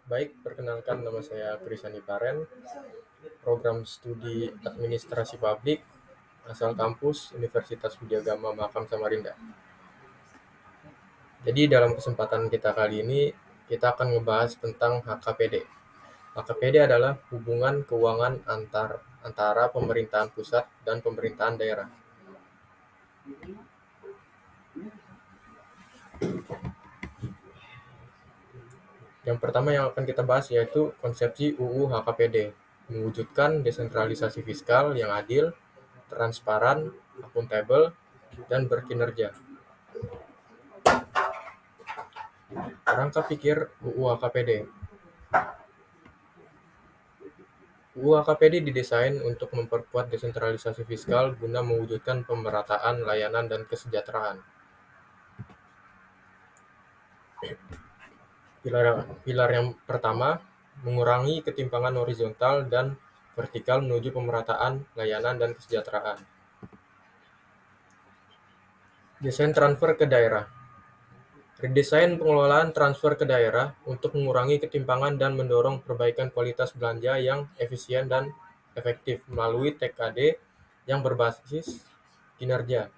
Baik, perkenalkan nama saya Krisani Paren, program studi Administrasi Publik, asal kampus Universitas Widyagama Makam Samarinda. Jadi dalam kesempatan kita kali ini, kita akan ngebahas tentang HKPD. HKPD adalah hubungan keuangan antara pemerintahan pusat dan pemerintahan daerah. Yang pertama yang akan kita bahas yaitu konsepsi UU HKPD, mewujudkan desentralisasi fiskal yang adil, transparan, akuntabel, dan berkinerja. Kerangka pikir UU HKPD. UU HKPD didesain untuk memperkuat desentralisasi fiskal guna mewujudkan pemerataan layanan dan kesejahteraan. Pilar yang pertama, mengurangi ketimpangan horizontal dan vertikal menuju pemerataan layanan dan kesejahteraan. Desain transfer ke daerah. Redesain pengelolaan transfer ke daerah untuk mengurangi ketimpangan dan mendorong perbaikan kualitas belanja yang efisien dan efektif melalui TKD yang berbasis kinerja.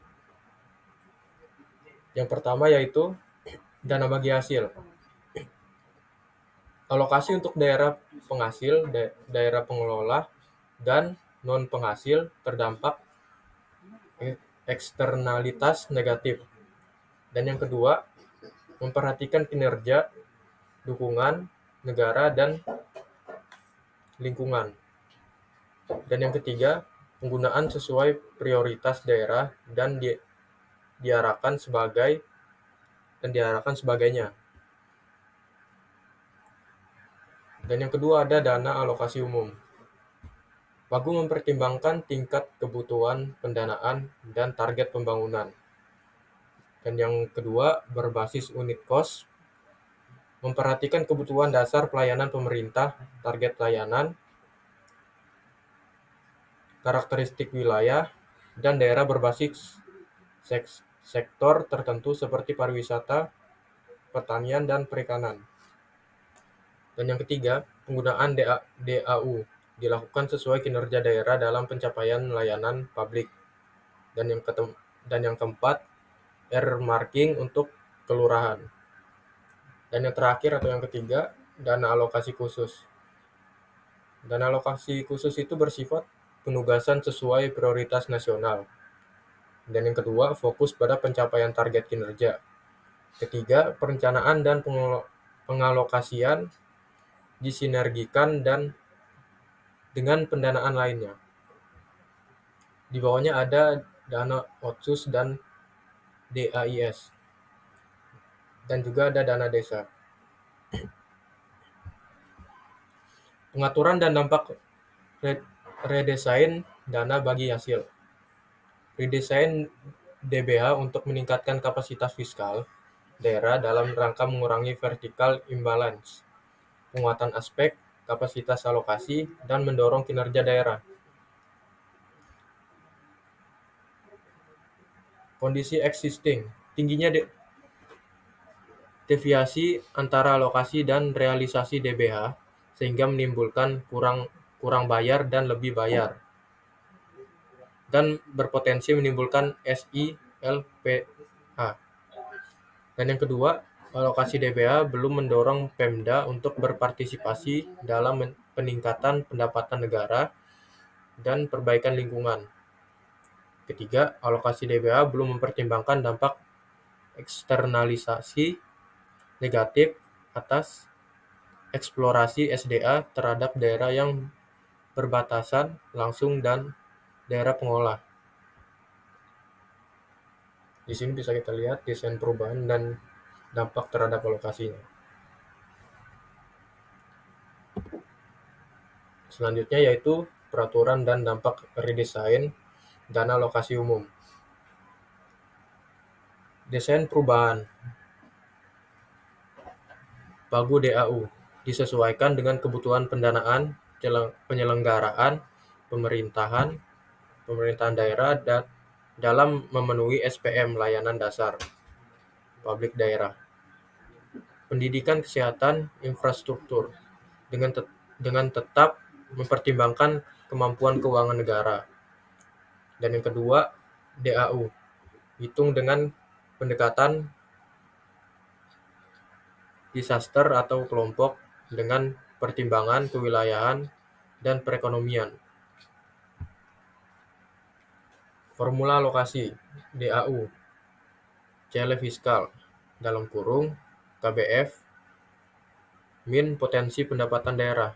Yang pertama yaitu dana bagi hasil. Alokasi untuk daerah penghasil, daerah pengelola, dan non-penghasil terdampak eksternalitas negatif. Dan yang kedua, memperhatikan kinerja, dukungan, negara, dan lingkungan. Dan yang ketiga, penggunaan sesuai prioritas daerah dan diarahkan sebagainya. Dan yang kedua ada dana alokasi umum. Pagu mempertimbangkan tingkat kebutuhan pendanaan dan target pembangunan. Dan yang kedua, berbasis unit cost, memperhatikan kebutuhan dasar pelayanan pemerintah, target layanan, karakteristik wilayah, dan daerah berbasis sektor tertentu seperti pariwisata, pertanian, dan perikanan. Dan yang ketiga, penggunaan DAU dilakukan sesuai kinerja daerah dalam pencapaian layanan publik. Dan yang keempat, earmarking untuk kelurahan. Dan yang terakhir atau yang ketiga, dana alokasi khusus. Dana alokasi khusus itu bersifat penugasan sesuai prioritas nasional. Dan yang kedua, fokus pada pencapaian target kinerja. Ketiga, perencanaan dan pengalokasian disinergikan dan dengan pendanaan lainnya. Di bawahnya ada dana otsus dan DAIS. Dan juga ada dana desa. Pengaturan dan dampak redesain dana bagi hasil. Redesain DBH untuk meningkatkan kapasitas fiskal daerah dalam rangka mengurangi vertical imbalance, penguatan aspek kapasitas alokasi, dan mendorong kinerja daerah. Kondisi existing, tingginya deviasi antara alokasi dan realisasi DBH sehingga menimbulkan kurang bayar dan lebih bayar, dan berpotensi menimbulkan SILPH. Dan yang kedua, alokasi DBH belum mendorong Pemda untuk berpartisipasi dalam peningkatan pendapatan negara dan perbaikan lingkungan. Ketiga, alokasi DBH belum mempertimbangkan dampak eksternalisasi negatif atas eksplorasi SDA terhadap daerah yang berbatasan langsung dan daerah pengolah. Di sini bisa kita lihat desain perubahan dan dampak terhadap alokasinya. Selanjutnya yaitu peraturan dan dampak redesain dana alokasi umum. Desain perubahan. Pagu DAU disesuaikan dengan kebutuhan pendanaan penyelenggaraan pemerintahan daerah dan dalam memenuhi SPM layanan dasar publik daerah. pendidikan, kesehatan, infrastruktur dengan tetap mempertimbangkan kemampuan keuangan negara. Dan yang kedua, DAU, hitung dengan pendekatan disaster atau kelompok dengan pertimbangan kewilayahan dan perekonomian. Formula alokasi DAU, CL fiskal dalam kurung KBF min potensi pendapatan daerah.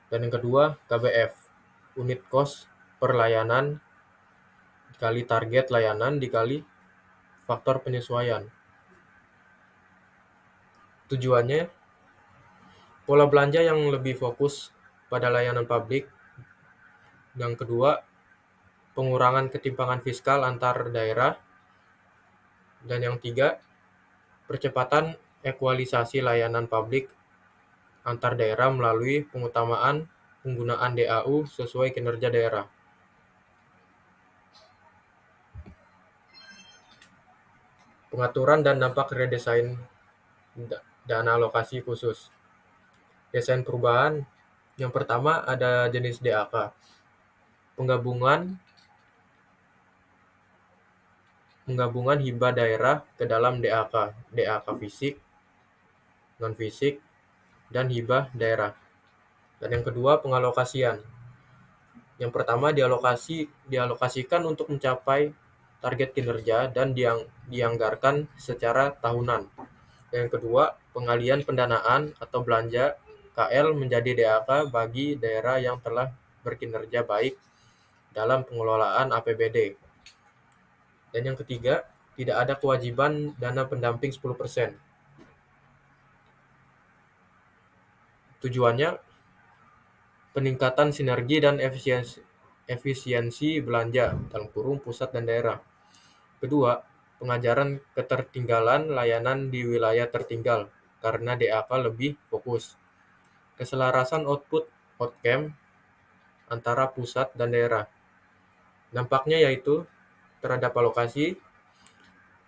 Dan yang kedua, KBF, unit kos per layanan dikali target layanan dikali faktor penyesuaian. Tujuannya, pola belanja yang lebih fokus pada layanan publik. Yang kedua, pengurangan ketimpangan fiskal antar daerah. Dan yang tiga, percepatan ekualisasi layanan publik antar daerah melalui pengutamaan penggunaan DAU sesuai kinerja daerah. Pengaturan dan dampak redesain dana alokasi khusus. Desain perubahan, yang pertama ada jenis DAK. Penggabungan hibah daerah ke dalam DAK, DAK fisik, non-fisik, dan hibah daerah. Dan yang kedua, pengalokasian. Yang pertama dialokasikan untuk mencapai target kinerja dan dianggarkan secara tahunan. Yang kedua, pengalian pendanaan atau belanja KL menjadi DAK bagi daerah yang telah berkinerja baik dalam pengelolaan APBD. Dan yang ketiga, tidak ada kewajiban dana pendamping 10%. Tujuannya, peningkatan sinergi dan efisiensi belanja dalam kurung pusat dan daerah. Kedua, pengajaran ketertinggalan layanan di wilayah tertinggal karena DAK lebih fokus. Keselarasan outcome antara pusat dan daerah. Dampaknya yaitu terhadap alokasi,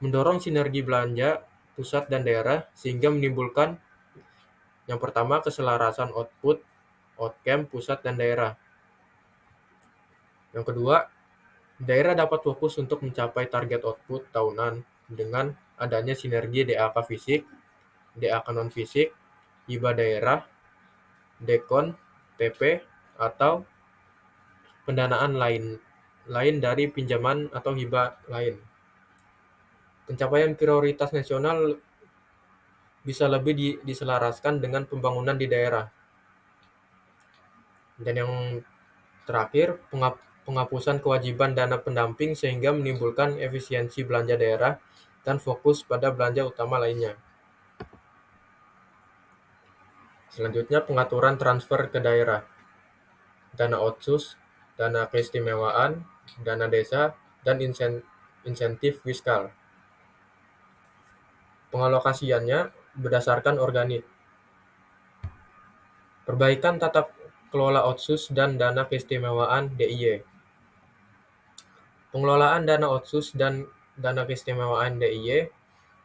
mendorong sinergi belanja pusat dan daerah sehingga menimbulkan yang pertama keselarasan outcome pusat dan daerah. Yang kedua, daerah dapat fokus untuk mencapai target output tahunan dengan adanya sinergi DAK fisik, DAK non-fisik, hibah daerah, dekon, TP, atau pendanaan lain dari pinjaman atau hibah lain. Pencapaian prioritas nasional bisa lebih diselaraskan dengan pembangunan di daerah. Dan yang terakhir, penghapusan kewajiban dana pendamping sehingga menimbulkan efisiensi belanja daerah dan fokus pada belanja utama lainnya. Selanjutnya, pengaturan transfer ke daerah. Dana otsus, dana keistimewaan, dana desa, dan insentif fiskal. Pengalokasiannya berdasarkan organik. Perbaikan tata kelola otsus dan dana keistimewaan DIY. Pengelolaan dana otsus dan dana keistimewaan DIY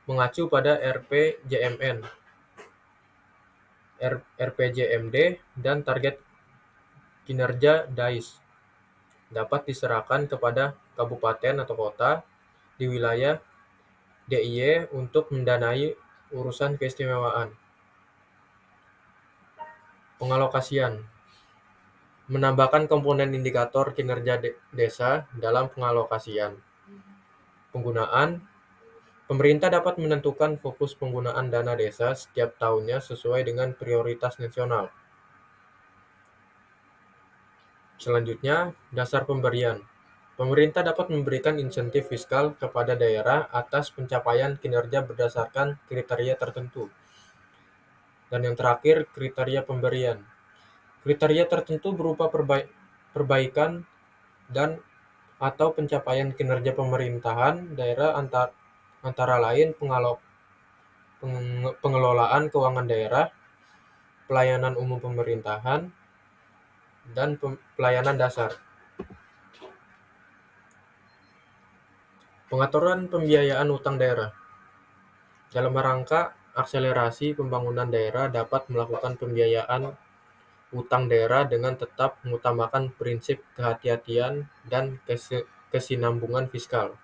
mengacu pada RPJMN, RPJMD, dan target kinerja DAIS. Dapat diserahkan kepada kabupaten atau kota di wilayah DIY untuk mendanai urusan keistimewaan. Pengalokasian. Menambahkan komponen indikator kinerja desa dalam pengalokasian. Penggunaan. Pemerintah dapat menentukan fokus penggunaan dana desa setiap tahunnya sesuai dengan prioritas nasional. Selanjutnya, dasar pemberian. Pemerintah dapat memberikan insentif fiskal kepada daerah atas pencapaian kinerja berdasarkan kriteria tertentu. Dan yang terakhir, kriteria pemberian. Kriteria tertentu berupa perbaikan dan atau pencapaian kinerja pemerintahan daerah antara lain pengelolaan keuangan daerah, pelayanan umum pemerintahan, dan pelayanan dasar. Pengaturan pembiayaan utang daerah. Dalam rangka akselerasi pembangunan daerah dapat melakukan pembiayaan utang daerah dengan tetap mengutamakan prinsip kehati-hatian dan kesinambungan fiskal.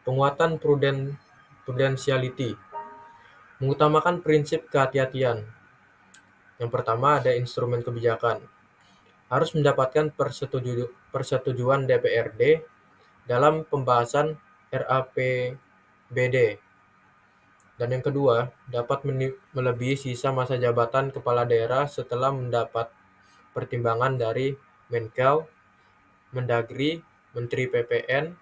Penguatan prudensiality mengutamakan prinsip kehati-hatian. Yang pertama ada instrumen kebijakan. Harus mendapatkan persetujuan DPRD dalam pembahasan RAPBD. Dan yang kedua, dapat melebihi sisa masa jabatan kepala daerah setelah mendapat pertimbangan dari Menkeu, Mendagri, Menteri PPN,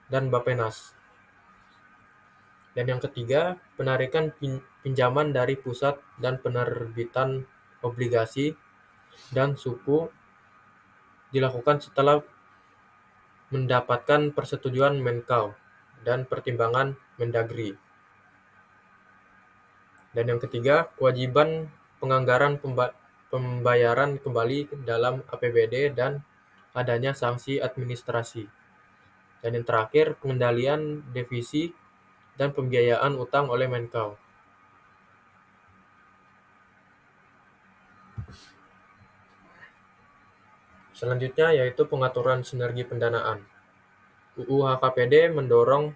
dan Bappenas. Dan yang ketiga, penarikan pinjaman dari pusat dan penerbitan obligasi dan suku dilakukan setelah mendapatkan persetujuan Menkeu dan pertimbangan Mendagri. Dan yang ketiga, kewajiban penganggaran pembayaran kembali dalam APBD dan adanya sanksi administrasi. Dan yang terakhir, pengendalian defisi dan pembiayaan utang oleh Menkeu. Selanjutnya yaitu pengaturan sinergi pendanaan. UU HKPD mendorong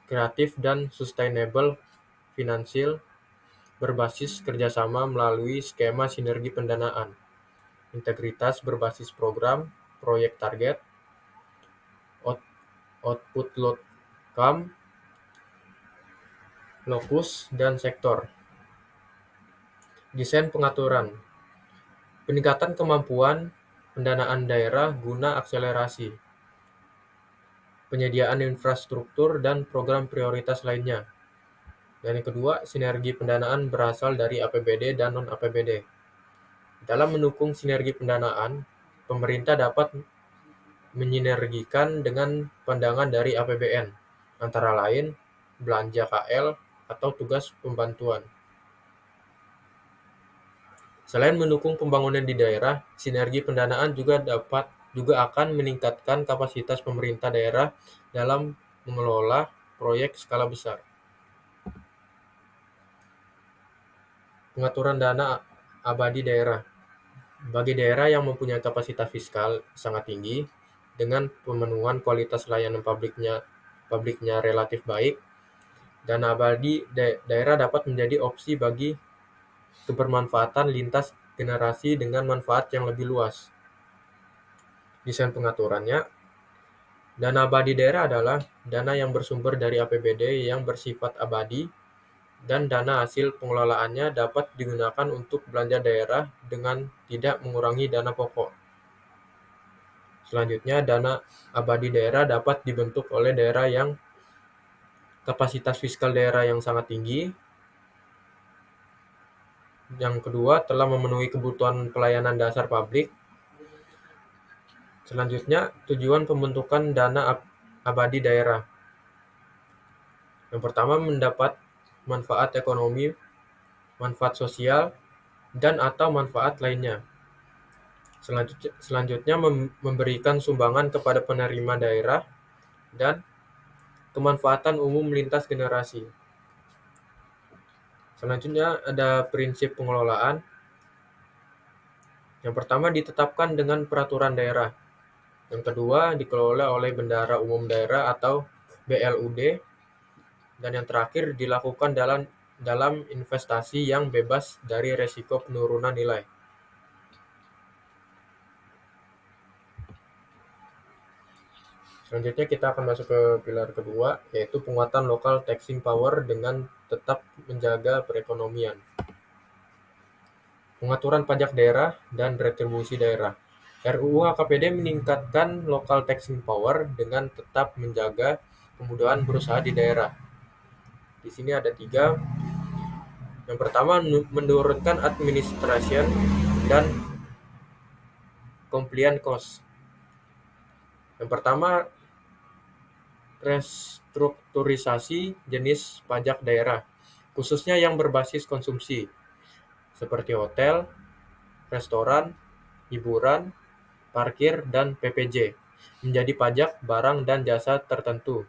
kreatif dan sustainable finansial berbasis kerjasama melalui skema sinergi pendanaan, integritas berbasis program, proyek target, output outcome, lokus, dan sektor. Desain pengaturan, peningkatan kemampuan pendanaan daerah guna akselerasi, penyediaan infrastruktur dan program prioritas lainnya. Dan yang kedua, sinergi pendanaan berasal dari APBD dan non-APBD. Dalam mendukung sinergi pendanaan, pemerintah dapat menyinergikan dengan pandangan dari APBN, antara lain belanja KL atau tugas pembantuan. Selain mendukung pembangunan di daerah, sinergi pendanaan juga akan meningkatkan kapasitas pemerintah daerah dalam mengelola proyek skala besar. Pengaturan dana abadi daerah. Bagi daerah yang mempunyai kapasitas fiskal sangat tinggi, dengan pemenuhan kualitas layanan publiknya relatif baik, dana abadi daerah dapat menjadi opsi bagi kebermanfaatan lintas generasi dengan manfaat yang lebih luas. Desain pengaturannya, dana abadi daerah adalah dana yang bersumber dari APBD yang bersifat abadi, dan dana hasil pengelolaannya dapat digunakan untuk belanja daerah dengan tidak mengurangi dana pokok. Selanjutnya, dana abadi daerah dapat dibentuk oleh daerah yang kapasitas fiskal daerah yang sangat tinggi. Yang kedua, telah memenuhi kebutuhan pelayanan dasar publik. Selanjutnya, tujuan pembentukan dana abadi daerah. Yang pertama, mendapat manfaat ekonomi, manfaat sosial, dan atau manfaat lainnya. Selanjutnya, memberikan sumbangan kepada penerima daerah dan kemanfaatan umum lintas generasi. Selanjutnya ada prinsip pengelolaan. Yang pertama, ditetapkan dengan peraturan daerah. Yang kedua, dikelola oleh Bendahara Umum Daerah atau BLUD. Dan yang terakhir, dilakukan dalam investasi yang bebas dari resiko penurunan nilai. Selanjutnya kita akan masuk ke pilar kedua, yaitu penguatan local taxing power dengan tetap menjaga perekonomian. Pengaturan pajak daerah dan retribusi daerah. RUU HKPD meningkatkan local taxing power dengan tetap menjaga kemudahan berusaha di daerah. Di sini ada 3. Yang pertama, menurunkan administration dan compliance cost. Yang pertama, restrukturisasi jenis pajak daerah, khususnya yang berbasis konsumsi, seperti hotel, restoran, hiburan, parkir, dan PPJ. menjadi pajak barang dan jasa tertentu.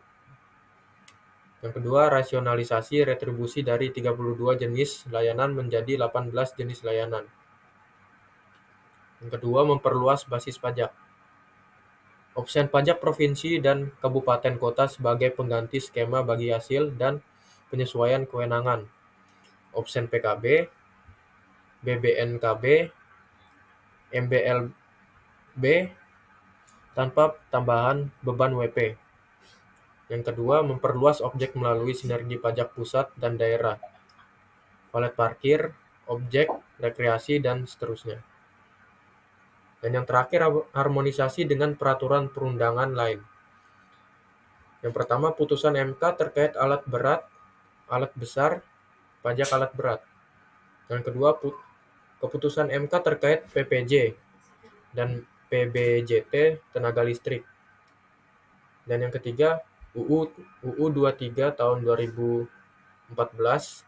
Yang kedua, rasionalisasi retribusi dari 32 jenis layanan menjadi 18 jenis layanan. Yang kedua, memperluas basis pajak. Opsen pajak provinsi dan kabupaten kota sebagai pengganti skema bagi hasil dan penyesuaian kewenangan. Opsen PKB, BBNKB, MBLB tanpa tambahan beban WP. Yang kedua, memperluas objek melalui sinergi pajak pusat dan daerah. Valet parkir, objek, rekreasi, dan seterusnya. Dan yang terakhir, harmonisasi dengan peraturan perundangan lain. Yang pertama, putusan MK terkait alat berat, alat besar, pajak alat berat. Yang kedua, keputusan MK terkait PPJ dan PBJT tenaga listrik. Dan yang ketiga, UU 23 tahun 2014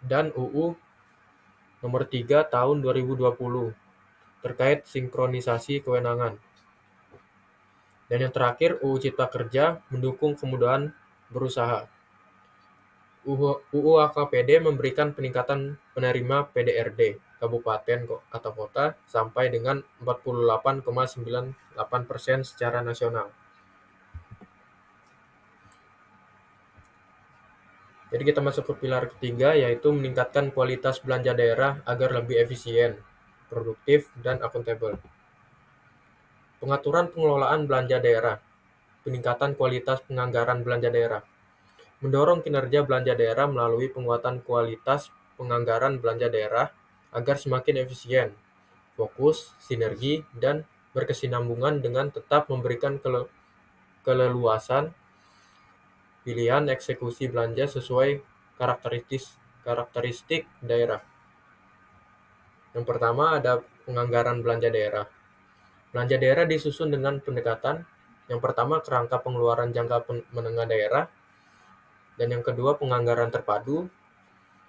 dan UU nomor 3 tahun 2020 terkait sinkronisasi kewenangan. Dan yang terakhir, UU Cipta Kerja mendukung kemudahan berusaha. UU AKPD memberikan peningkatan penerima PDRD kabupaten atau kota sampai dengan 48,98% secara nasional. Jadi kita masuk ke pilar ketiga, yaitu meningkatkan kualitas belanja daerah agar lebih efisien, produktif, dan akuntabel. Pengaturan pengelolaan belanja daerah, peningkatan kualitas penganggaran belanja daerah. Mendorong kinerja belanja daerah melalui penguatan kualitas penganggaran belanja daerah agar semakin efisien, fokus, sinergi, dan berkesinambungan dengan tetap memberikan keleluasan pilihan eksekusi belanja sesuai karakteristik daerah. Yang pertama ada penganggaran belanja daerah. Belanja daerah disusun dengan pendekatan yang pertama kerangka pengeluaran jangka menengah daerah, dan yang kedua penganggaran terpadu,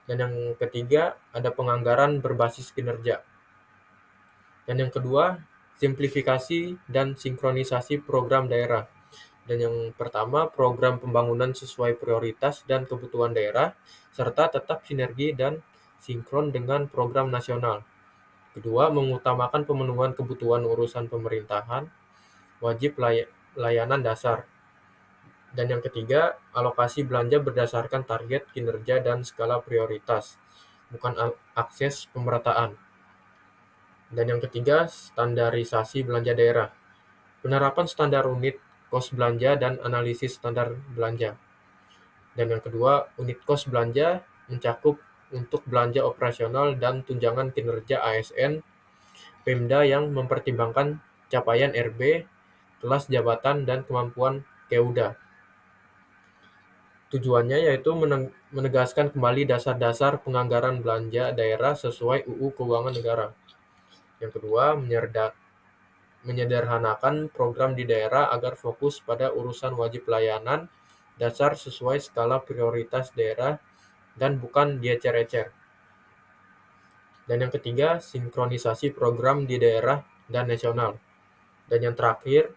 dan yang ketiga ada penganggaran berbasis kinerja. Dan yang kedua simplifikasi dan sinkronisasi program daerah. Dan yang pertama program pembangunan sesuai prioritas dan kebutuhan daerah serta tetap sinergi dan sinkron dengan program nasional. Kedua, mengutamakan pemenuhan kebutuhan urusan pemerintahan, wajib layanan dasar. Dan yang ketiga, alokasi belanja berdasarkan target kinerja dan skala prioritas, bukan akses pemerataan. Dan yang ketiga, standarisasi belanja daerah. Penerapan standar unit kos belanja dan analisis standar belanja. Dan yang kedua, unit kos belanja mencakup untuk belanja operasional dan tunjangan kinerja ASN, Pemda yang mempertimbangkan capaian RB, kelas jabatan, dan kemampuan Keuda. Tujuannya yaitu menegaskan kembali dasar-dasar penganggaran belanja daerah sesuai UU Keuangan Negara. Yang kedua, menyederhanakan program di daerah agar fokus pada urusan wajib layanan dasar sesuai skala prioritas daerah dan bukan diecer-ecer. Dan yang ketiga, sinkronisasi program di daerah dan nasional. Dan yang terakhir,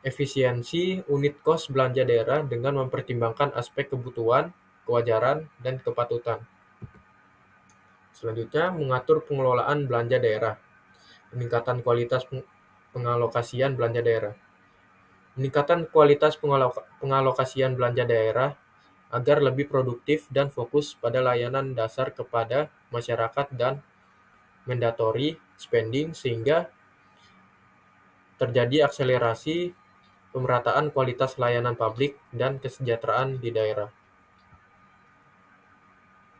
efisiensi unit kos belanja daerah dengan mempertimbangkan aspek kebutuhan, kewajaran, dan kepatutan. Selanjutnya, mengatur pengelolaan belanja daerah. Peningkatan kualitas pengalokasian belanja daerah. Meningkatkan kualitas pengalokasian belanja daerah agar lebih produktif dan fokus pada layanan dasar kepada masyarakat dan mandatory spending sehingga terjadi akselerasi pemerataan kualitas layanan publik dan kesejahteraan di daerah.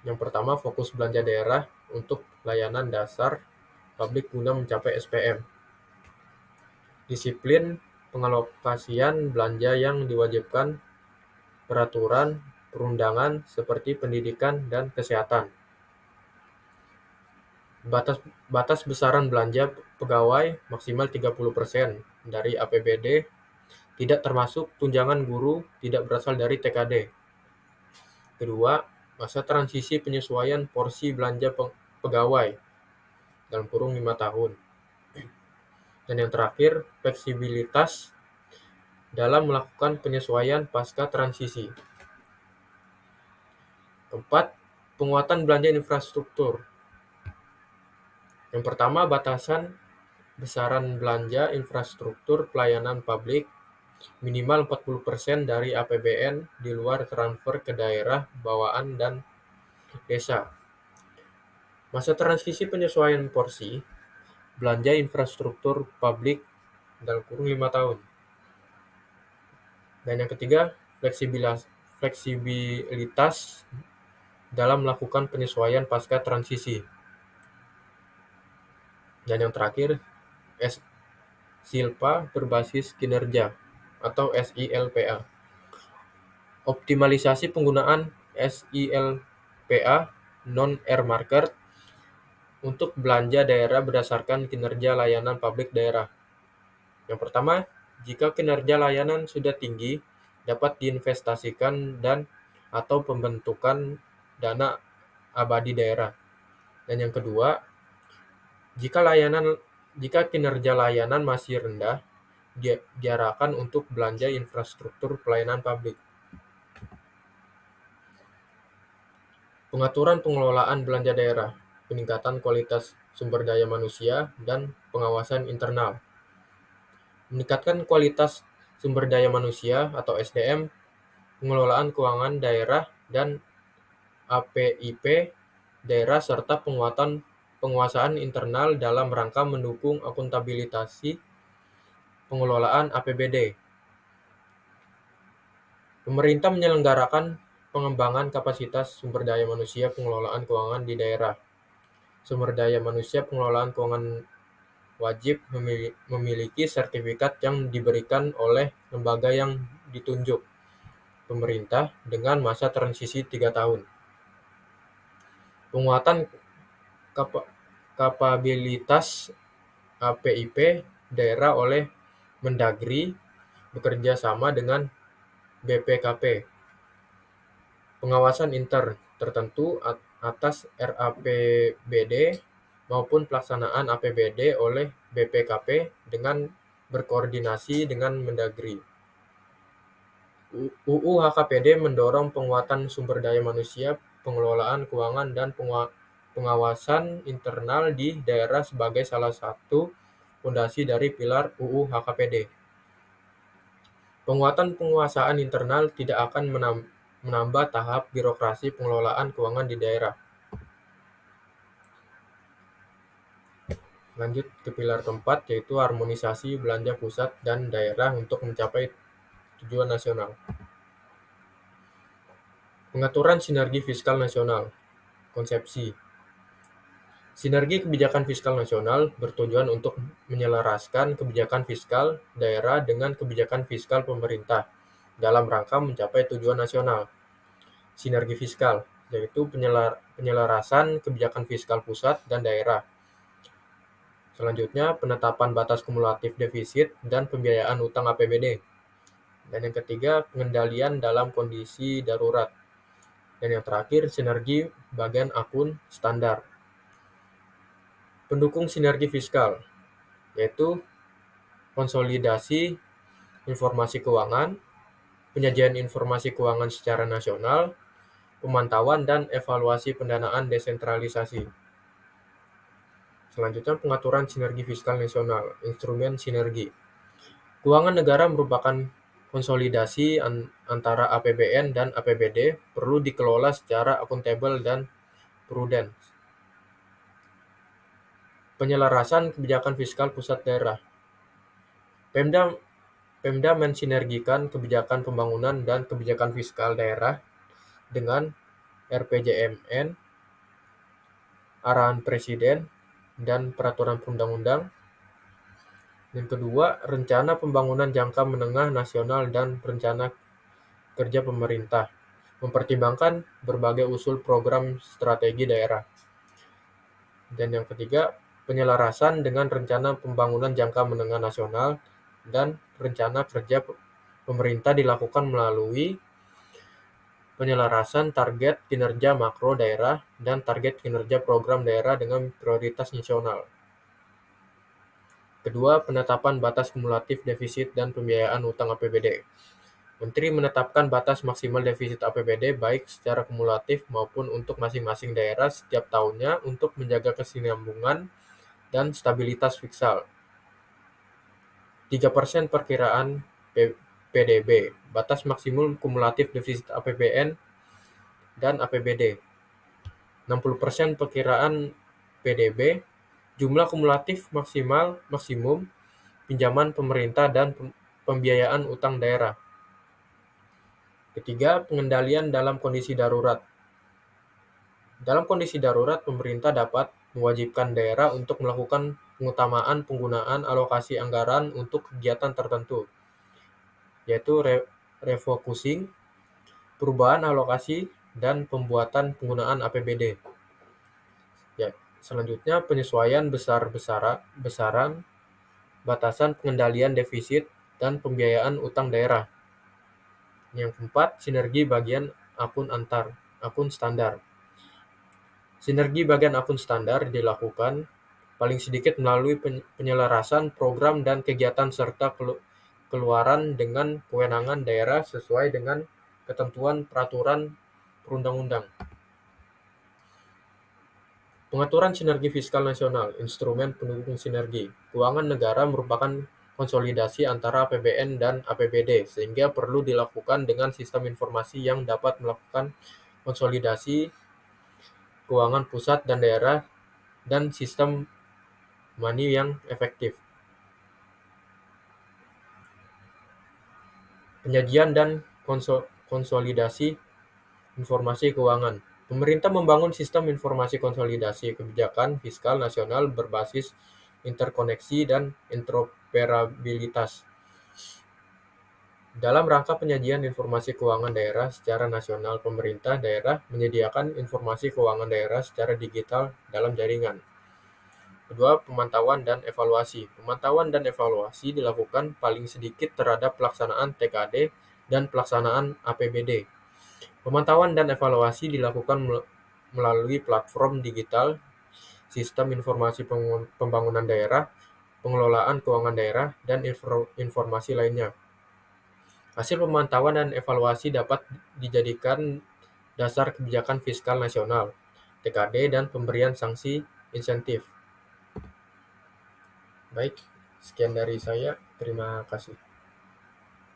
Yang pertama, fokus belanja daerah untuk layanan dasar publik guna mencapai SPM. Disiplin pengalokasian belanja yang diwajibkan peraturan perundangan seperti pendidikan dan kesehatan. Batas besaran belanja pegawai maksimal 30% dari APBD, tidak termasuk tunjangan guru tidak berasal dari TKD. Kedua, masa transisi penyesuaian porsi belanja pegawai dalam kurung 5 tahun. Dan yang terakhir, fleksibilitas dalam melakukan penyesuaian pasca transisi. Keempat, penguatan belanja infrastruktur. Yang pertama, batasan besaran belanja infrastruktur pelayanan publik minimal 40% dari APBN di luar transfer ke daerah bawaan dan desa. Masa transisi penyesuaian porsi belanja infrastruktur publik dalam kurun 5 tahun. Dan yang ketiga, fleksibilitas dalam melakukan penyesuaian pasca transisi. Dan yang terakhir, SILPA berbasis kinerja atau SILPA. Optimalisasi penggunaan SILPA non-air market untuk belanja daerah berdasarkan kinerja layanan publik daerah. Yang pertama, jika kinerja layanan sudah tinggi, dapat diinvestasikan dan atau pembentukan dana abadi daerah. Dan yang kedua, jika kinerja layanan masih rendah, diarahkan untuk belanja infrastruktur pelayanan publik. Pengaturan pengelolaan belanja daerah, peningkatan kualitas sumber daya manusia, dan pengawasan internal. Meningkatkan kualitas sumber daya manusia atau SDM, pengelolaan keuangan daerah, dan APIP daerah serta penguasaan internal dalam rangka mendukung akuntabilitas pengelolaan APBD. Pemerintah menyelenggarakan pengembangan kapasitas sumber daya manusia pengelolaan keuangan di daerah. Sumber daya manusia pengelolaan keuangan wajib memiliki sertifikat yang diberikan oleh lembaga yang ditunjuk pemerintah dengan masa transisi 3 tahun. Penguatan kapabilitas APIP daerah oleh Mendagri bekerja sama dengan BPKP. Pengawasan intern tertentu atas RAPBD maupun pelaksanaan APBD oleh BPKP dengan berkoordinasi dengan Mendagri. UU HKPD mendorong penguatan sumber daya manusia, pengelolaan keuangan, dan pengawasan internal di daerah sebagai salah satu fondasi dari pilar UU HKPD. Penguatan penguasaan internal tidak akan menambah tahap birokrasi pengelolaan keuangan di daerah. Lanjut ke pilar keempat, yaitu harmonisasi belanja pusat dan daerah untuk mencapai tujuan nasional. Pengaturan sinergi fiskal nasional. Konsepsi. Sinergi kebijakan fiskal nasional bertujuan untuk menyelaraskan kebijakan fiskal daerah dengan kebijakan fiskal pemerintah dalam rangka mencapai tujuan nasional. Sinergi fiskal, yaitu penyelarasan kebijakan fiskal pusat dan daerah. Selanjutnya, penetapan batas kumulatif defisit dan pembiayaan utang APBD. Dan yang ketiga, pengendalian dalam kondisi darurat. Dan yang terakhir, sinergi bagian akun standar. Pendukung sinergi fiskal, yaitu konsolidasi informasi keuangan, penyajian informasi keuangan secara nasional, pemantauan dan evaluasi pendanaan desentralisasi. Selanjutnya, pengaturan sinergi fiskal nasional, instrumen sinergi. Keuangan negara merupakan konsolidasi antara APBN dan APBD, perlu dikelola secara akuntabel dan prudent. Penyelarasan kebijakan fiskal pusat daerah. Pemda mensinergikan kebijakan pembangunan dan kebijakan fiskal daerah dengan RPJMN, arahan Presiden, dan peraturan perundang-undang. Yang kedua, rencana pembangunan jangka menengah nasional dan rencana kerja pemerintah, mempertimbangkan berbagai usul program strategi daerah. Dan yang ketiga, penyelarasan dengan rencana pembangunan jangka menengah nasional dan rencana kerja pemerintah dilakukan melalui penyelarasan target kinerja makro daerah dan target kinerja program daerah dengan prioritas nasional. Kedua, penetapan batas kumulatif defisit dan pembiayaan utang APBD. Menteri menetapkan batas maksimal defisit APBD baik secara kumulatif maupun untuk masing-masing daerah setiap tahunnya untuk menjaga kesinambungan dan stabilitas fiskal. 3% perkiraan PDB, batas maksimum kumulatif defisit APBN dan APBD. 60% perkiraan PDB, jumlah kumulatif maksimum pinjaman pemerintah dan pembiayaan utang daerah. Ketiga, pengendalian dalam kondisi darurat. Dalam kondisi darurat, pemerintah dapat mewajibkan daerah untuk melakukan pengutamaan penggunaan alokasi anggaran untuk kegiatan tertentu, yaitu refocusing, perubahan alokasi, dan pembuatan penggunaan APBD. Ya, selanjutnya penyesuaian besaran, batasan pengendalian defisit, dan pembiayaan utang daerah. Yang keempat, sinergi bagian akun standar. Sinergi bagian akun standar dilakukan paling sedikit melalui penyelarasan program dan kegiatan serta keluaran dengan kewenangan daerah sesuai dengan ketentuan peraturan perundang-undang. Pengaturan sinergi fiskal nasional, instrumen pendukung sinergi. Keuangan negara merupakan konsolidasi antara APBN dan APBD, sehingga perlu dilakukan dengan sistem informasi yang dapat melakukan konsolidasi keuangan pusat dan daerah dan sistem money yang efektif. Penyajian dan konsolidasi informasi keuangan. Pemerintah membangun sistem informasi konsolidasi kebijakan fiskal nasional berbasis interkoneksi dan interoperabilitas. Dalam rangka penyajian informasi keuangan daerah secara nasional, pemerintah daerah menyediakan informasi keuangan daerah secara digital dalam jaringan. Kedua, pemantauan dan evaluasi. Pemantauan dan evaluasi dilakukan paling sedikit terhadap pelaksanaan TKD dan pelaksanaan APBD. Pemantauan dan evaluasi dilakukan melalui platform digital, sistem informasi pembangunan daerah, pengelolaan keuangan daerah, dan informasi lainnya. Hasil pemantauan dan evaluasi dapat dijadikan dasar kebijakan fiskal nasional, TKD, dan pemberian sanksi insentif. Baik, sekian dari saya. Terima kasih.